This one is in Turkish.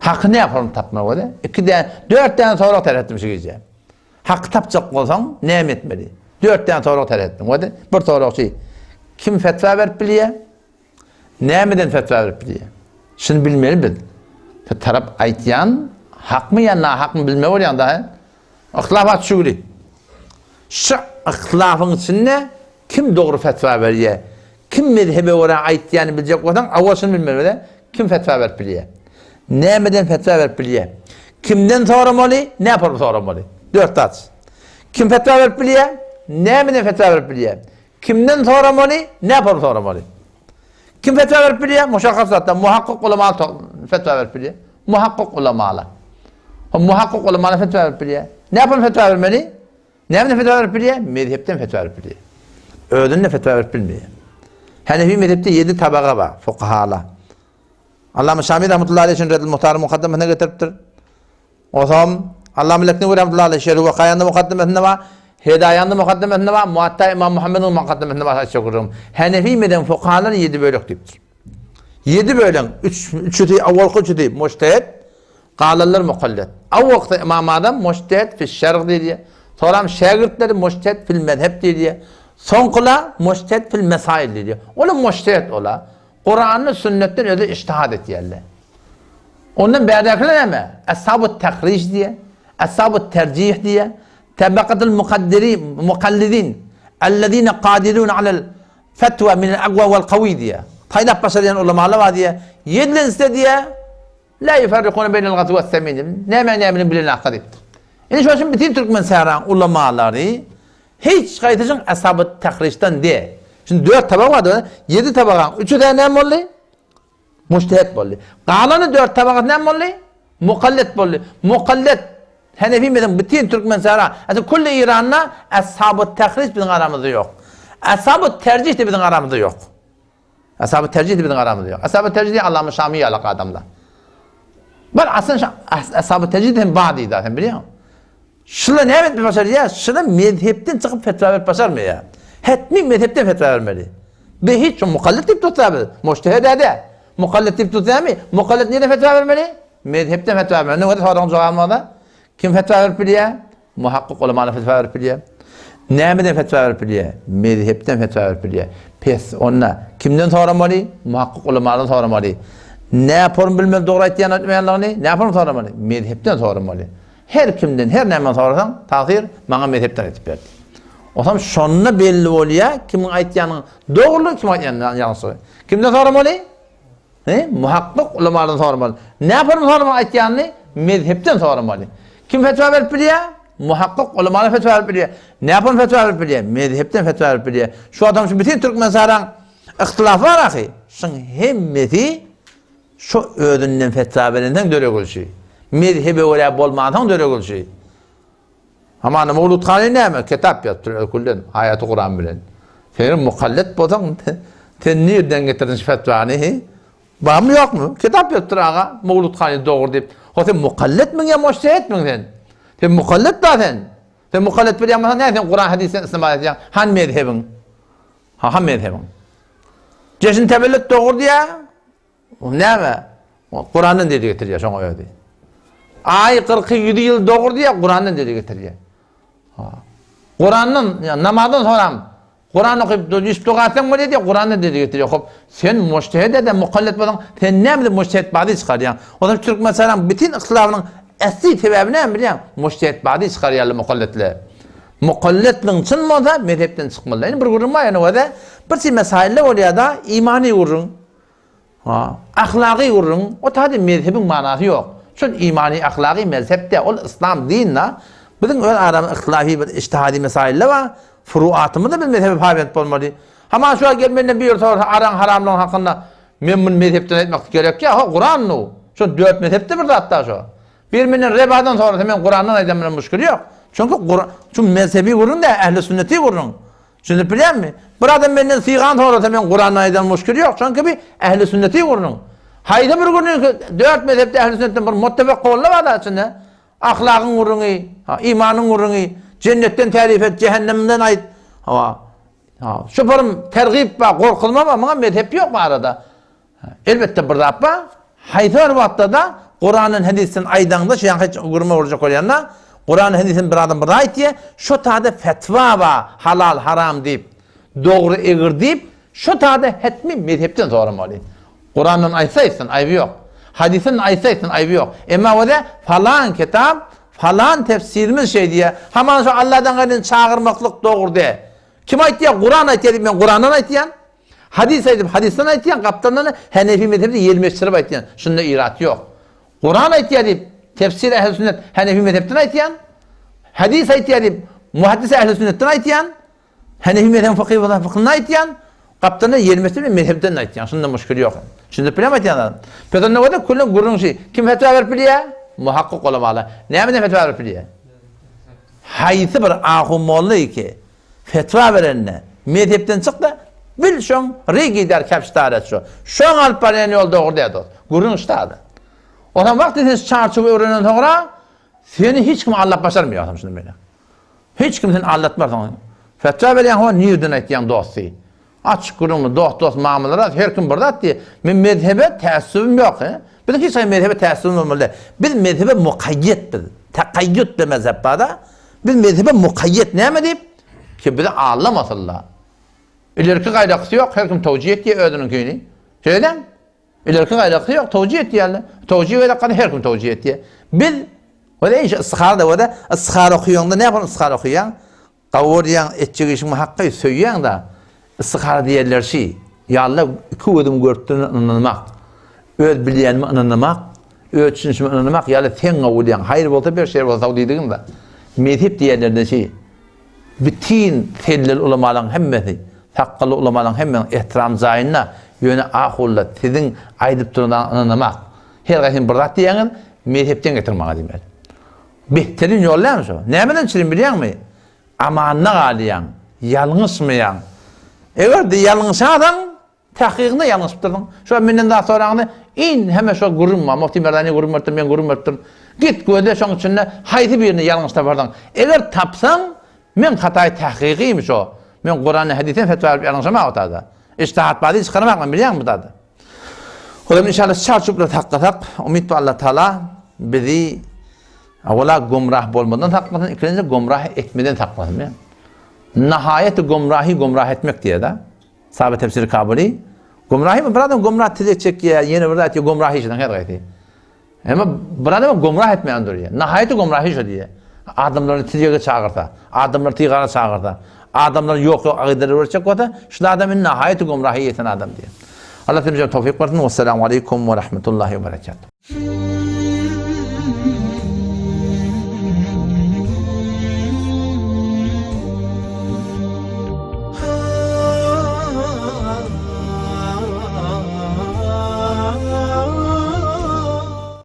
Hakkı ne yapalım tapmak o da? 4 tane soru terlettim şu gece. Hakkı tapacak olsan ne etmeli? 4 tane soru terlettim o da. Bir soru şey. Kim fetva verip biliye? Nämeden fetva verip biliye? Şunu bilmeli bil. Tarap aytyan hak mı ya hak mı bilme bolýan da. Ihtilafat şuuri. Şu ihtilafın içinde kim doğru fetva veriyor? Kim mezhebe ora aytyanı bilecek olan awasını bilmeli de. Kim fetva verip biliye? Nämeden fetva verip biliye? Kimden soramalı? Ne yapar soramalı? 4 taç. Kim fetva verip biliye? Nämeden fetva verip biliye? Kimden soramalı? Ne yapar soramalı? Kim fetva verip biliye? Muşakkak zaten muhakkak ulamalı fetva verip biliye. Muhakkak ulamalı. Muhakkak ulamalı fetva verip biliye. Ne yapar fetva vermeli? Nämeden fetva verip biliye? Mezhepten fetva verip biliye. Ödünle fetva verip bilmiyor. Hanefi mezhepte 7 tabağa var, fukahala. Allame Şamî rahmetullahi aleyh için Reddül Muhtar'ı mukaddemesine getiriptir. O zaman Allame Leknevi rahmetullahi aleyh Şerh ve Kayan'da mukaddemesinde var, Hedayan'da mukaddemesinde var, Muatta İmam Muhammed'in mukaddemesinde var. Hanefi meden fukahaların 7 bölük deyiptir. 7 bölük, 3'ü avvalkı 3'ü mujtehid, qalanlar muqallid. Avvalkı İmam Adam mujtehid fil şerh diye. Sonra şagirdleri mujtehid fil mezheb diye. Sonkula mujtehid fil mesail diye. Ola mujtehid ola. Kur'an'ı sünnetten öde ijtihad etýärler. Ondan bäderkiler näme? Ashab-ı tahriş diye, ashab-ı tercih diye, tabaqatul muqallidin ellezine qadirun alel fetva min al-aqwa vel qawi diye. Taylap başlayan ulamalar var diye. Yedinse diye la yufarriquna beynel gatwi ve semin. Näme bilen akadip. Yani şu an bütün Türkmen saran ulamaları hiç kayıtıcın ashab-ı tahrişten diye. Şimdi 4 tabak vardı, 7 tabak. 3'ü de ne bolly? Mujtehid bolly. Qalanı 4 tabak ne bolly? Muqallid bolly. Muqallid Hanefi meden bütün Türkmen sara. Aslında kulli İran'la ashab-ı tahriş bizim aramızda yok. Ashab-ı tercih de bizim aramızda yok. Ashab-ı tercih de bizim aramızda yok. Ashab-ı tercih de Allame Şamî alaka adamlar. Ben aslında ashab-ı tercih de ba'di zaten biliyor musun? Şuna ne evet bir başarı ya? Şuna mezhepten çıkıp fetva verip başarmıyor ya. Hetmi mezhepten fetva vermeli. Be hiç mukallid tip tutabilir. Mujtehid ede. Mukallid tip tutabilir. Mukallid nerede fetva vermeli? Mezhepten fetva vermeli. Ne kadar soran cevabında? Kim fetva verip biliyor? Muhakkak ulamalar fetva verip biliyor. Nämeden fetva verip biliyor? Mezhepten fetva verip biliyor. Pes onna kimden soramalı? Muhakkak ulamalardan soramalı. Ne yaparım bilmem doğru aytýan etmeýänlerini? Ne yaparım soramalı? Mezhepten soramalı. Her kimden, her näme sorasan, tahir maňa mezhepten etip berdi. O zaman şonuna belli bolýar, kimin aytýanyň dogry, kim aytýanyň ýalňy. Kimden soramaly? Muhakkak ulamalardan soramaly. Ne yaparım soramaly aytýanyny? Mezhepten soramaly. Kim fetva berip bilýär? Muhakkak ulamalar fetva berip bilýär. Ne yaparım fetva berip bilýär? Mezhepten fetva berip bilýär. Şu adam şu bütün Türkmen saran ihtilaf var ahy. Şoň hemmeti şu ödünden fetva berenden döre bolýar. Mezhebe öyle bolmadan döre bolýar. Ama Mevlud Kani näme? Kitap ýazdyr kullen Hayat-ı Kur'an bilen. Sen mukallid bolsaň, sen nerden getirdin fetvany? Bar mı yok mu? Kitap ýazdyr aga Mevlud Kani dogry dip. O sen mukallid mi ya mujtehid mi sen? Sen mukallid da sen. Sen mukallid bilýän näme? Sen Kur'an hadisen istinbat edýän han mezhebin. Han mezhebin. Jeşin tebellet dogry diýä. O näme? Kur'andan dedi getirýär şoňa öýdi. Ay 47 ýyl dogry diýä Kur'andan dedi getirýär. Kur'an'ın namazdan sonra Kur'an okuyup istiğasen mi dedi? Kur'an'da dedi getiriyor. Hop sen mujtehid eden mukallid bolan sen ne bileyim mujtehid ba'di çıkaryan. O zaman Türk mesela bütün ihtilafının asli sebebi ne biliyor? Mujtehid ba'di çıkaryanlar mukallidler. Mukallidliğin için mi olsa mezhepten çıkmalı. Yani bir gurulma yani o da bir şey mesaille oluyor da imani gurun. Ahlaki gurun. O tabi mezhebin manası yok. Çünkü imani ahlaki mezhepte o İslam dinle bizim öyle aramızda ihtilafi bir ijtihadi mesailler var. Furuatımı da bir mezhebe fabiyet olmalı. Ama şu an gelmeden bir yurt aran haramlığın hakkında memnun mezhepten etmek gerek ya. Kur'an o. Şu 4 mezhepte bir de hatta şu. Birbirinin rebadan sonra hemen Kur'an'dan edemenen müşkül yok. Çünkü mezhebi vurun da ehl-i sünneti vurun. Şimdi biliyor musun? Buradan benden sigan sonra hemen Kur'an'dan edemenen müşkül yok. Çünkü bir ehl-i sünneti vurun. Haydi bir günü 4 mezhepte ehl-i sünnetten bir muttefak kavli var da içinde. Ahlakın vurunu, imanın vurunu, cennetten tarif et, cehennemden ait. Şu param tergib var, korkulma var ama mezhep yok mu arada? Elbette burada yapma. Haythar vatta da Kur'an'ın hadisin aydanda şu hiç gurma olacak olayanlar Kur'an'ın hadisin bir adam bir ayet diye şu taada fetva va halal haram deyip doğru egir deyip şu taada hetmi mezhepten soramalı. Kur'an'ın ayetsin ayıbı yok. Hadisin ayetsin ayıbı yok. Ama o da falan kitap falan tefsirimiz şey diye hemen şu Allah'tan gayrı çağırmaklık doğru de. Kim ayet diye Kur'an ayet diye ben Kur'an'dan ayet diyen. Hadis ayet hadisten ayet diyen kaptanlarını Hanefi mezhebinde yerleştirip ayet diyen. Şunda irat yok. Kur'an ayet diye tefsir ehl-i sünnet Hanefi mezhebten ayet diyen. Hadis ayet diye muhaddis ehl-i sünnetten ayet diyen. Hanefi mezhebin fıkhından ayet diyen. Kaptanı yerleştirip mezhebten ayet diyen. Şunda müşkül yok. Şimdi bilemem ayet diyen. Peki ne kadar kulun gururun şey. Kim fetva verip biliyor? Muhakkak olamalı. Neyden fetva verip biliyor? Haysi bir ahumollu ki fetva verenine mezhepten çıktı. Bil şun rigi der kapştaret şu. Şun alıp baren yol doğru dedi. Gururun iştadı. O zaman vakti siz çarçığı öğrenen sonra seni hiç kim Allah başarmıyor adam şimdi böyle. Hiç kim seni anlatmaz. Fetva veren o niyudun ettiğin dostu. Açık gururumlu dost mamulara her kim burada diye. Ben mezhebe teessübüm yok. Bir de hiç mezhebe teessübüm olmalı. Biz mezhebe mukayyettir. Tekayyüt de mezhep bada. Biz mezhebe mukayyet ne mi deyip? Ki bize ağlamasınlar. İleriki gayrıksı yok. Her kim tevcih et diye ödünün köyünü. Şeyden? İleriki gayrıksı yok. Tevcih et diye. Tevcih ve kadar her kim tevcih et diye. Biz o da iş ıskar da o da ıskar okuyanda ne yapalım ıskar okuyan? Kavuryan etçik işin hakkı söyleyen da ıskar diyerler şey. Ya Allah iki ödüm görttüğünü anlamak. Öz bileyenimi anlamak. Öz düşünüşümü anlamak. Ya Allah sen kavuryan. Hayır olsa bir şey olsa dediğin de. Mezhep diyenlerden şey. Bütün tellel ulamaların hemmesi, takkalı ulamaların hemmesi ihtiram zayinna, yöne ahulla, sizin aydıp durundan anlamak. Her kaysin bırak diyenin, mezhepten getirmek demek. Behterin yollayın şu. Neyden çirin biliyor musun? Amanına galiyan, yalnızmayan. Eğer de yalnız adam, tahkikinde yalnız tuturdun. Şu an benden daha sonra hemen şu gururma, Mufti Merdani gururmurttum, ben gururmurttum. Git göde şunun içinde haydi birini yalnız tapardın. Eğer tapsan, men hatay tahkikiymiş o. Men Kur'an'ı hadisen fetva verip yanlışama otada. İçtihat badi çıkarmak biliyor musun tadı? O zaman inşallah çarçupla takkatak, umid Allah Teala bizi evvela gumrah bolmadan takmasın, ikincisi gumrah etmeden takmasın. Nihayeti gumrah etmek diye de. Sahabe tefsiri kabuli. Gumrahi mi? Bir adam gumrah tezecek ya, yeni bir adam gumrahi işten her gayti. Ama bir adam gumrah etmeyen duruyor. Nihayeti gumrahi şu diye. Adamları tiryege çağırta, adamları tigara çağırta, adamları yok ağıdırı verecek o da, şu adamın nihayeti gumrahi yeten adam diye. Allah temizce tevfik versin. Vesselamu aleyküm ve rahmetullahi ve berekatuhu.